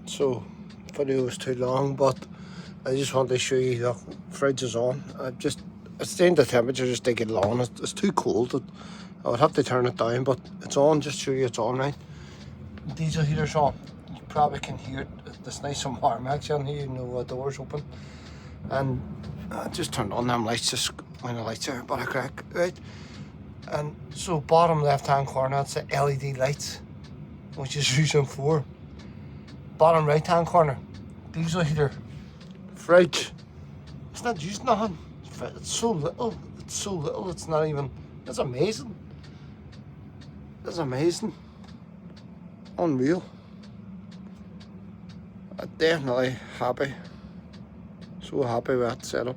so video was too long, but I just wanted to show you the fridge is on. It's staying the temperature just to get it on. It's too cold. I would have to turn it down, but it's on, just to show you it's on, right? Diesel heater's on. You probably can hear it. It's nice and warm actually on here, you know, the door's open. And I just turned on them lights just when the lights are but a crack, right? And so bottom left hand corner, that's the LED lights, which is reason 4. Bottom right hand corner, diesel heater, fridge. It's not used nothing. It's so little. It's not even. It's amazing. It's amazing. Unreal. I'm definitely happy. So happy with that setup.